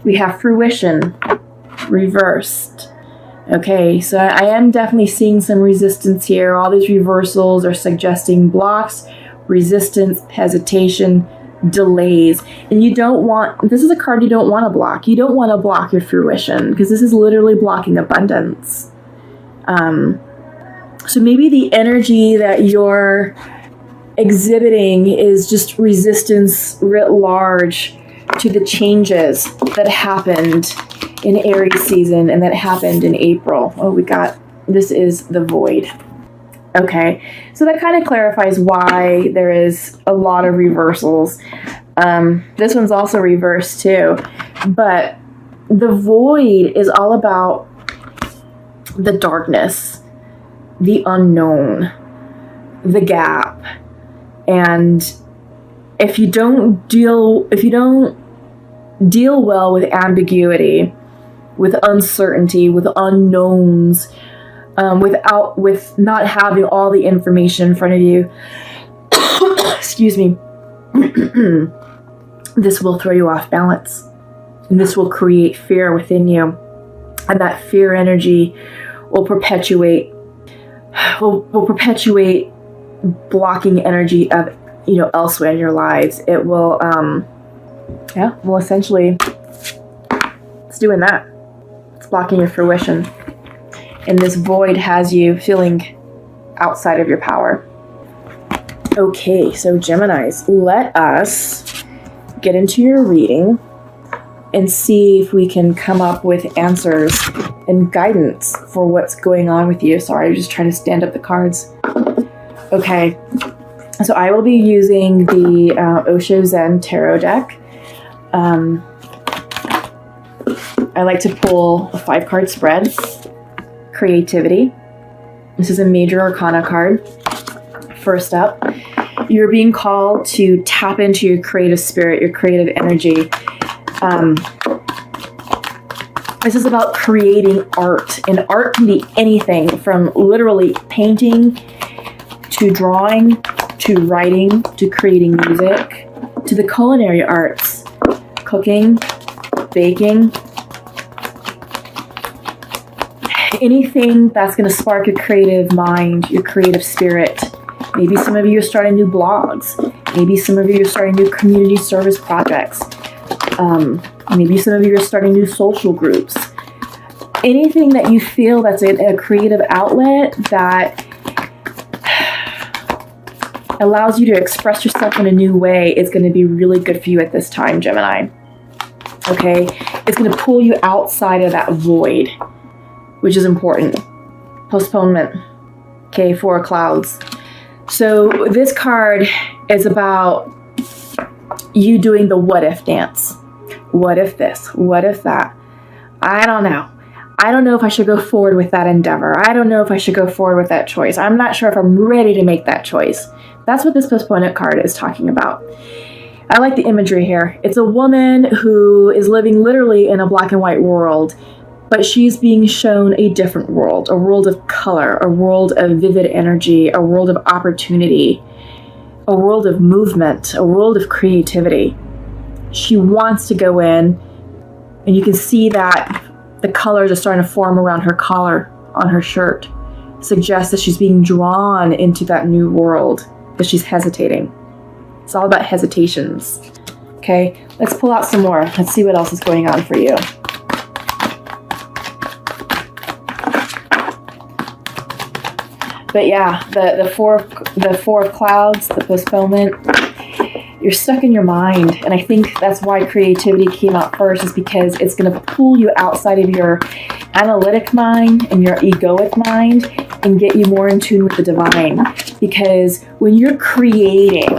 We have fruition, reversed. Okay, so I am definitely seeing some resistance here. All these reversals are suggesting blocks, resistance, hesitation, delays. And you don't want, this is a card you don't want to block. You don't want to block your fruition, because this is literally blocking abundance. So maybe the energy that you're exhibiting is just resistance writ large to the changes that happened in Aries season and that happened in April. Oh, this is the void. Okay, so that kind of clarifies why there is a lot of reversals. This one's also reversed too, but the void is all about the darkness, the unknown, the gap. And if you don't deal well with ambiguity, with uncertainty, with unknowns, with not having all the information in front of you, excuse me, this will throw you off balance, and this will create fear within you, and that fear energy will perpetuate blocking energy of elsewhere in your lives. It will essentially, it's doing that. It's blocking your fruition. And this void has you feeling outside of your power. Okay, so Geminis, let us get into your reading and see if we can come up with answers and guidance for what's going on with you. Sorry, I'm just trying to stand up the cards. Okay, so I will be using the Osho Zen Tarot deck. I like to pull a 5-card spread. Creativity. This is a major arcana card. First up, you're being called to tap into your creative spirit, your creative energy. This is about creating art, and art can be anything from literally painting to drawing to writing to creating music to the culinary arts, cooking, baking, anything that's going to spark your creative mind, your creative spirit. Maybe some of you are starting new blogs. Maybe some of you are starting new community service projects. Maybe some of you are starting new social groups. Anything that you feel that's a creative outlet that allows you to express yourself in a new way is going to be really good for you at this time, Gemini. Okay? It's going to pull you outside of that void, which is important. Postponement. Okay, 4 of Clouds. So this card is about you doing the what if dance. What if this? What if that? I don't know. I don't know if I should go forward with that endeavor. I don't know if I should go forward with that choice. I'm not sure if I'm ready to make that choice. That's what this postponement card is talking about. I like the imagery here. It's a woman who is living literally in a black and white world, but she's being shown a different world, a world of color, a world of vivid energy, a world of opportunity, a world of movement, a world of creativity. She wants to go in, and you can see that the colors are starting to form around her collar on her shirt. Suggests that she's being drawn into that new world, but she's hesitating. It's all about hesitations. Okay, let's pull out some more. Let's see what else is going on for you. But yeah, the four of Clouds, the postponement, you're stuck in your mind. And I think that's why creativity came out first, is because it's going to pull you outside of your analytic mind and your egoic mind and get you more in tune with the divine. Because when you're creating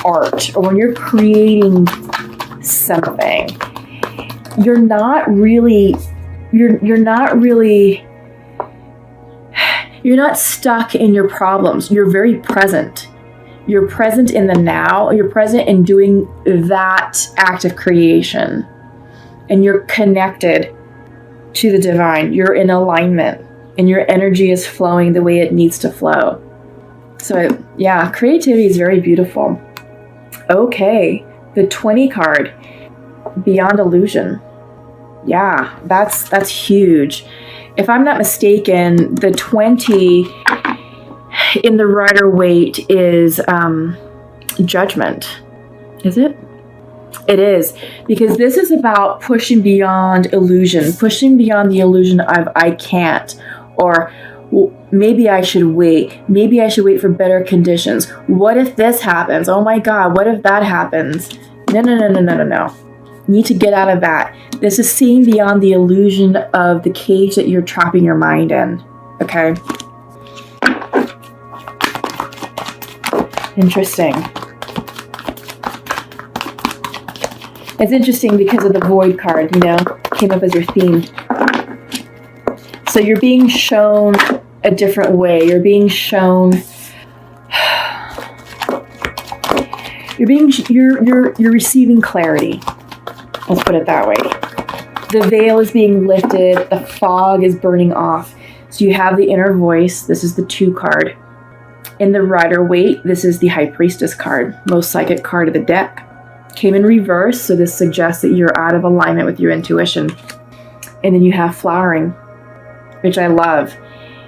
art or when you're creating something, you're not stuck in your problems. You're very present. You're present in the now. You're present in doing that act of creation. And you're connected to the divine. You're in alignment. And your energy is flowing the way it needs to flow. So, yeah, creativity is very beautiful. Okay, the 20 card. beyond illusion. Yeah, that's huge. If I'm not mistaken, the 20 in the Rider-Waite is judgment. Is it? It is, because this is about pushing beyond illusion, pushing beyond the illusion of I can't, or maybe I should wait. Maybe I should wait for better conditions. What if this happens? Oh my God, what if that happens? No. You need to get out of that. This is seeing beyond the illusion of the cage that you're trapping your mind in. Okay? Interesting. It's interesting because of the Void card, you know, came up as your theme. So you're being shown a different way. You're being shown. You're receiving clarity. Let's put it that way. The veil is being lifted. The fog is burning off. So you have the inner voice. This is the 2 card. In the Rider-Waite, this is the High Priestess card, most psychic card of the deck. Came in reverse, so this suggests that you're out of alignment with your intuition. And then you have flowering, which I love.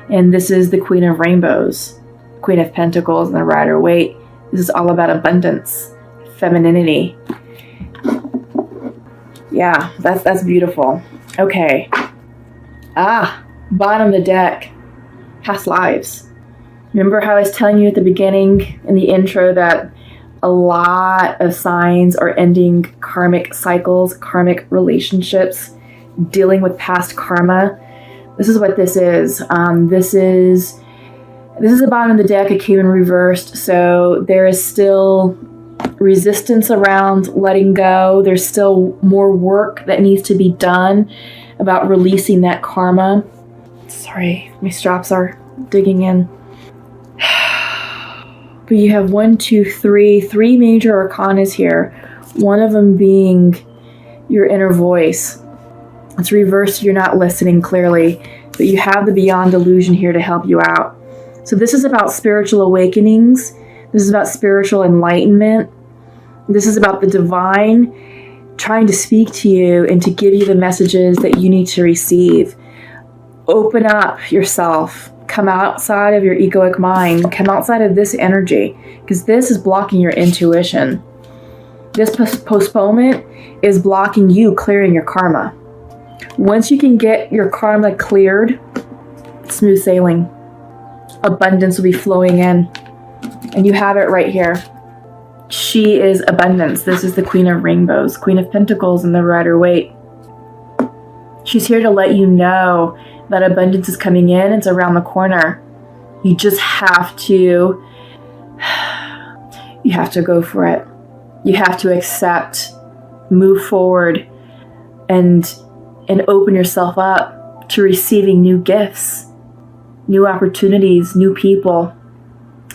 And this is the Queen of Rainbows, Queen of Pentacles, and the Rider-Waite. This is all about abundance, femininity. Yeah, that's beautiful. Okay. Bottom of the deck, past lives. Remember how I was telling you at the beginning in the intro that a lot of signs are ending karmic cycles, karmic relationships, dealing with past karma. This is what this is. This is the bottom of the deck. It came in reversed, so there is still resistance around letting go. There's still more work that needs to be done about releasing that karma. Sorry, my straps are digging in. But you have 1, 2, 3 major arcanas here. One of them being your inner voice. It's reversed, you're not listening clearly, but you have the beyond illusion here to help you out. So this is about spiritual awakenings. This is about spiritual enlightenment. This is about the divine trying to speak to you and to give you the messages that you need to receive. Open up yourself. Come outside of your egoic mind. Come outside of this energy, because this is blocking your intuition. This postponement is blocking you clearing your karma. Once you can get your karma cleared, smooth sailing. Abundance will be flowing in. And you have it right here. She is abundance. This is the Queen of Rainbows, Queen of Pentacles, and the Rider-Waite. She's here to let you know that abundance is coming in. It's around the corner. You just have to go for it. You have to accept, move forward, and open yourself up to receiving new gifts, new opportunities, new people.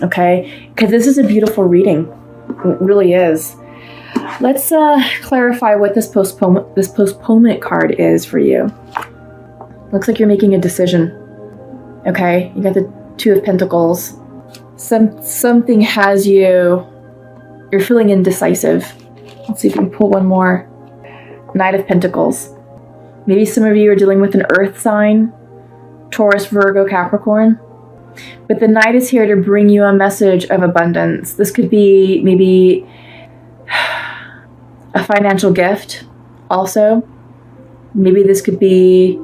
Okay? Because this is a beautiful reading. It really is. Let's clarify what this postponement card is for you. Looks like you're making a decision. Okay? You got the 2 of Pentacles. Something has you... You're feeling indecisive. Let's see if we can pull one more. Knight of Pentacles. Maybe some of you are dealing with an earth sign. Taurus, Virgo, Capricorn. But the Knight is here to bring you a message of abundance. This could be maybe a financial gift also. Maybe this could be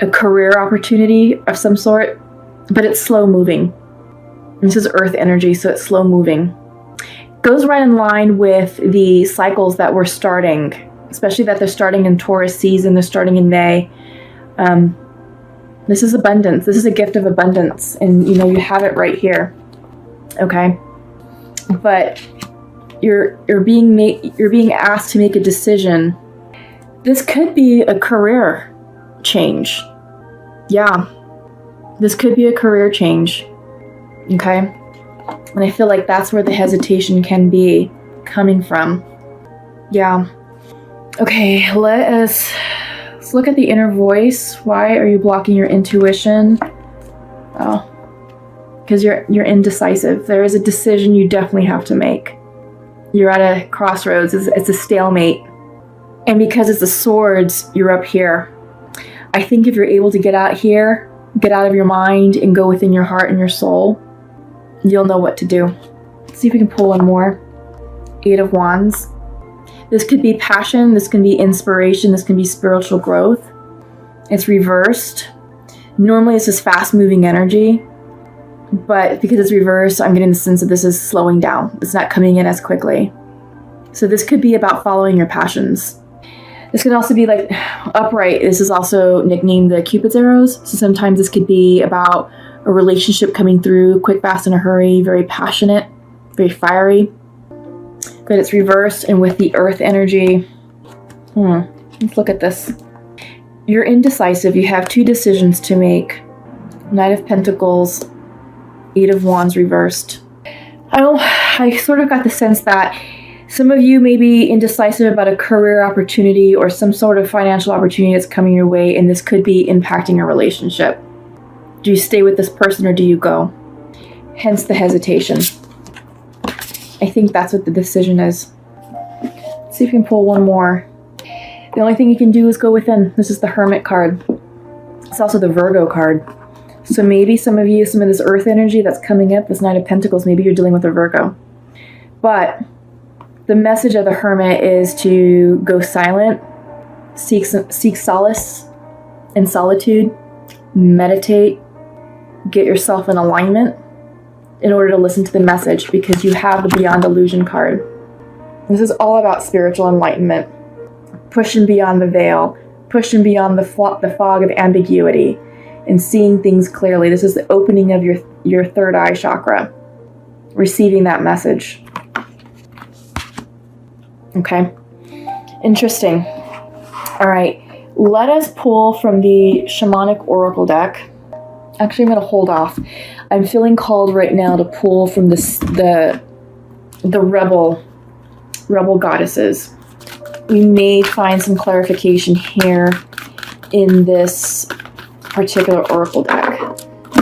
a career opportunity of some sort, but it's slow moving. This is earth energy, so it's slow moving. Goes right in line with the cycles that we're starting, especially that they're starting in Taurus season, they're starting in May. This is abundance. This is a gift of abundance, and you have it right here. Okay? But you're being asked to make a decision. This could be a career change. Yeah. This could be a career change. Okay? And I feel like that's where the hesitation can be coming from. Yeah. Okay, let's look at the inner voice. Why are you blocking your intuition? Oh, because you're indecisive. There is a decision you definitely have to make. You're at a crossroads. It's a stalemate. And because it's the swords, you're up here. I think if you're able to get out here, get out of your mind and go within your heart and your soul, you'll know what to do. Let's see if we can pull one more. 8 of Wands. This could be passion, this can be inspiration, this can be spiritual growth. It's reversed. Normally this is fast-moving energy, but because it's reversed, I'm getting the sense that this is slowing down. It's not coming in as quickly. So this could be about following your passions. This can also be like upright. This is also nicknamed the Cupid's arrows. So sometimes this could be about a relationship coming through quick, fast, in a hurry, very passionate, very fiery. But it's reversed and with the earth energy. Let's look at this. You're indecisive. You have 2 decisions to make. Knight of Pentacles, 8 of Wands reversed. I sort of got the sense that some of you may be indecisive about a career opportunity or some sort of financial opportunity that's coming your way, and this could be impacting a relationship. Do you stay with this person or do you go? Hence the hesitation. I think that's what the decision is. Let's see if we can pull one more. The only thing you can do is go within. This is the Hermit card. It's also the Virgo card. So maybe some of you, some of this earth energy that's coming up, this Knight of Pentacles, maybe you're dealing with a Virgo. But the message of the Hermit is to go silent, seek solace in solitude, meditate, get yourself in alignment in order to listen to the message, because you have the Beyond Illusion card. This is all about spiritual enlightenment, pushing beyond the veil, pushing beyond the fog of ambiguity, and seeing things clearly. This is the opening of your third eye chakra, receiving that message. Okay, interesting. All right, let us pull from the Shamanic Oracle deck. Actually, I'm going to hold off. I'm feeling called right now to pull from the rebel goddesses. We may find some clarification here in this particular oracle deck.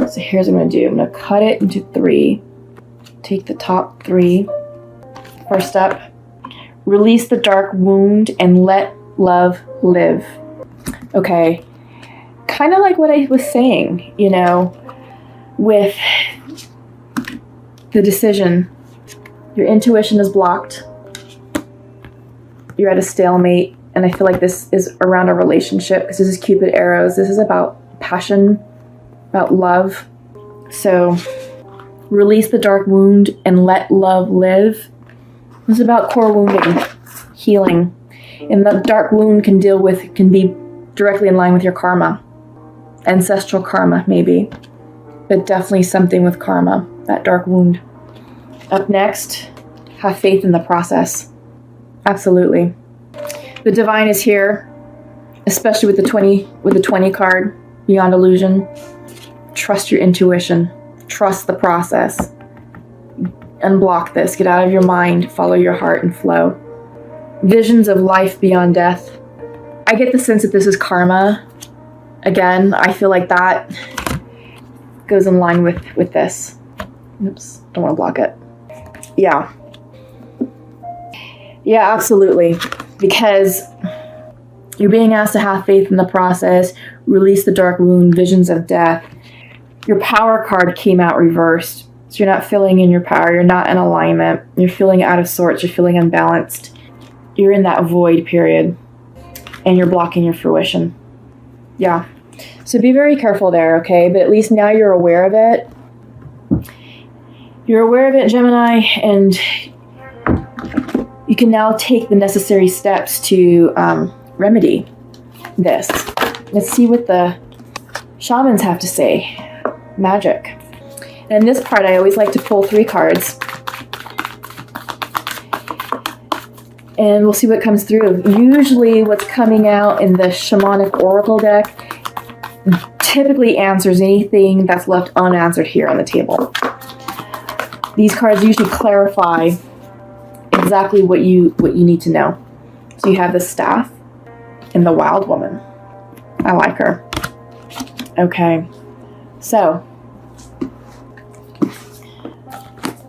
So here's what I'm going to do. I'm going to cut it into 3. Take the top 3. First up, release the dark wound and let love live. Okay. Kind of like what I was saying, you know, with the decision. Your intuition is blocked. You're at a stalemate. And I feel like this is around a relationship, because this is Cupid arrows. This is about passion, about love. So release the dark wound and let love live. This is about core wounding, healing. And the dark wound can be directly in line with your karma. Ancestral karma, maybe. But definitely something with karma, that dark wound. Up next, have faith in the process. Absolutely. The divine is here, especially with the 20 card, Beyond Illusion. Trust your intuition. Trust the process. Unblock this. Get out of your mind. Follow your heart and flow. Visions of life beyond death. I get the sense that this is karma. Again, I feel like that goes in line with this. Oops, don't want to block it. Yeah. Yeah, absolutely. Because you're being asked to have faith in the process, release the dark wound, visions of death. Your power card came out reversed. So you're not feeling in your power. You're not in alignment. You're feeling out of sorts. You're feeling unbalanced. You're in that void period. And you're blocking your fruition. Yeah. So be very careful there, okay? But at least now you're aware of it. You're aware of it, Gemini, and you can now take the necessary steps to remedy this. Let's see what the shamans have to say. Magic. And in this part, I always like to pull 3 cards. And we'll see what comes through. Usually what's coming out in the Shamanic Oracle deck typically answers anything that's left unanswered here on the table. These cards usually clarify exactly what you need to know. So you have the Staff and the Wild Woman. I like her. Okay. So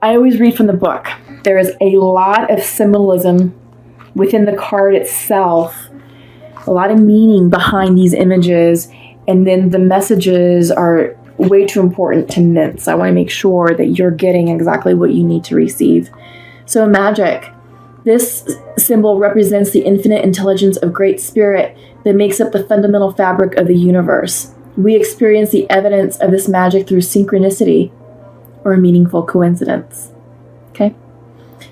I always read from the book. There is a lot of symbolism within the card itself, a lot of meaning behind these images, and then the messages are way too important to mince. I want to make sure that you're getting exactly what you need to receive. So magic. This symbol represents the infinite intelligence of Great Spirit that makes up the fundamental fabric of the universe. We experience the evidence of this magic through synchronicity or a meaningful coincidence. Okay?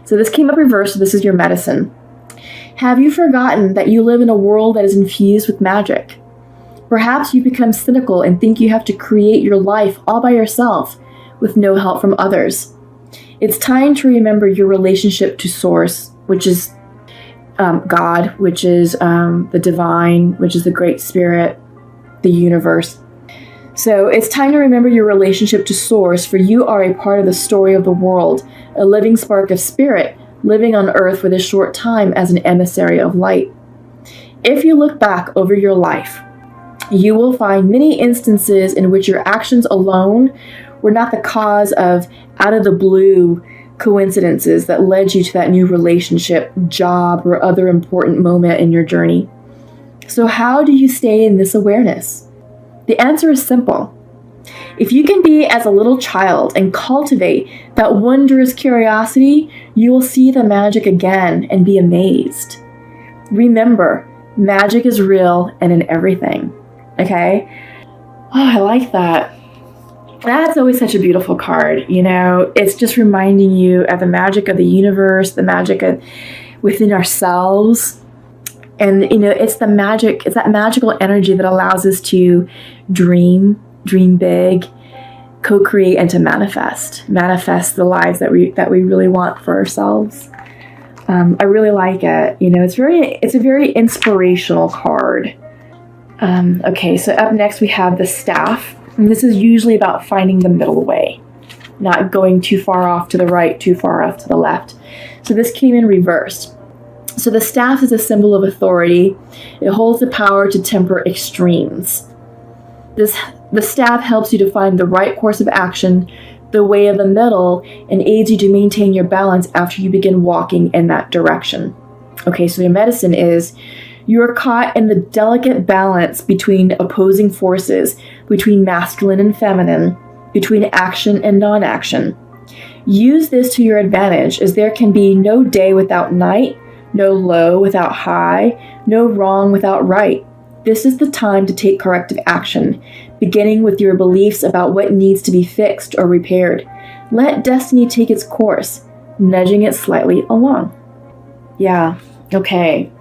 So this came up reversed, so this is your medicine. Have you forgotten that you live in a world that is infused with magic? Perhaps you become cynical and think you have to create your life all by yourself with no help from others. It's time to remember your relationship to Source, which is God, which is the divine, which is the Great Spirit, the universe. So it's time to remember your relationship to Source, for you are a part of the story of the world, a living spark of spirit, living on earth for this short time as an emissary of light. If you look back over your life, you will find many instances in which your actions alone were not the cause of out-of-the-blue coincidences that led you to that new relationship, job, or other important moment in your journey. So how do you stay in this awareness? The answer is simple. If you can be as a little child and cultivate that wondrous curiosity, you will see the magic again and be amazed. Remember, magic is real and in everything. Okay? Oh, I like that. That's always such a beautiful card. You know, it's just reminding you of the magic of the universe, the magic of within ourselves. And, you know, it's that magical energy that allows us to dream big, co-create, and to manifest the lives that we really want for ourselves. I really like it. You know, it's a very inspirational card. Okay, so up next we have the staff. And this is usually about finding the middle way, not going too far off to the right, too far off to the left. So this came in reversed. So the staff is a symbol of authority. It holds the power to temper extremes. The staff helps you to find the right course of action, the way of the middle, and aids you to maintain your balance after you begin walking in that direction. Okay, so your medicine is you are caught in the delicate balance between opposing forces, between masculine and feminine, between action and non-action. Use this to your advantage, as there can be no day without night, no low without high, no wrong without right. This is the time to take corrective action, beginning with your beliefs about what needs to be fixed or repaired. Let destiny take its course, nudging it slightly along. Yeah, okay.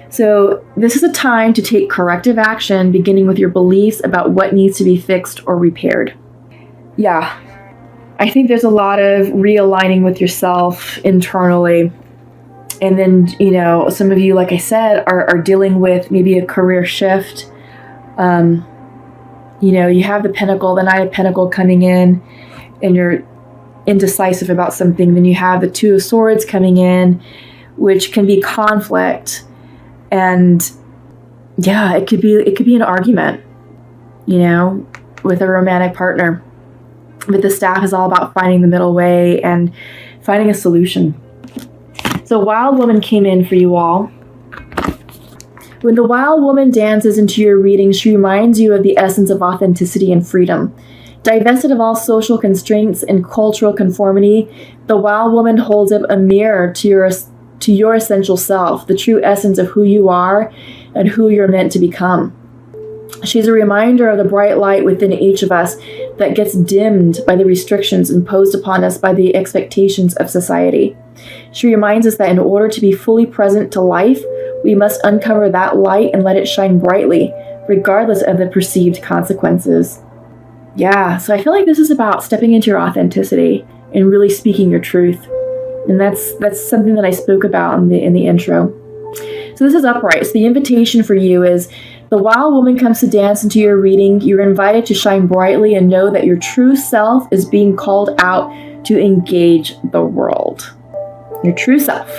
So this is a time to take corrective action, beginning with your beliefs about what needs to be fixed or repaired. Yeah, I think there's a lot of realigning with yourself internally. And then, you know, some of you, like I said, are dealing with maybe a career shift. You know, you have the Pentacle, the Knight of Pentacle coming in, and you're indecisive about something. Then you have the Two of Swords coming in, which can be conflict. And yeah, it could be an argument, you know, with a romantic partner. But the staff is all about finding the middle way and finding a solution. So Wild Woman came in for you all. When the Wild Woman dances into your reading, she reminds you of the essence of authenticity and freedom. Divested of all social constraints and cultural conformity, the Wild Woman holds up a mirror to your essential self, the true essence of who you are and who you're meant to become. She's a reminder of the bright light within each of us that gets dimmed by the restrictions imposed upon us by the expectations of society. She reminds us that in order to be fully present to life, we must uncover that light and let it shine brightly, regardless of the perceived consequences. Yeah, so I feel like this is about stepping into your authenticity and really speaking your truth. And that's something that I spoke about in the intro. So this is upright. So the invitation for you is the Wild Woman comes to dance into your reading. You're invited to shine brightly and know that your true self is being called out to engage the world. Your true self.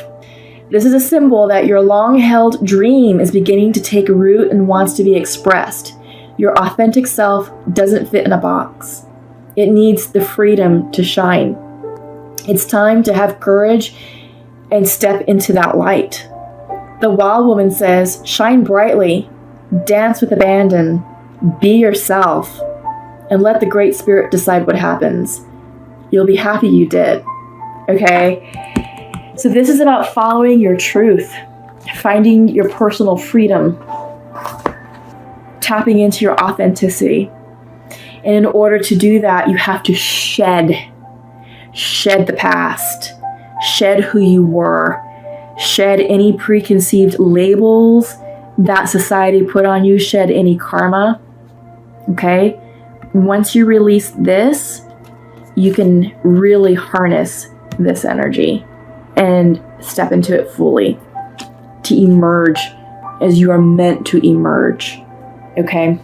This is a symbol that your long-held dream is beginning to take root and wants to be expressed. Your authentic self doesn't fit in a box. It needs the freedom to shine. It's time to have courage and step into that light. The wild woman says, shine brightly, dance with abandon, be yourself, and let the Great Spirit decide what happens. You'll be happy you did. Okay? So this is about following your truth, finding your personal freedom, tapping into your authenticity. And in order to do that, you have to shed the past, shed who you were, shed any preconceived labels that society put on you, shed any karma. Okay? Once you release this, you can really harness this energy and step into it fully to emerge as you are meant to emerge. Okay?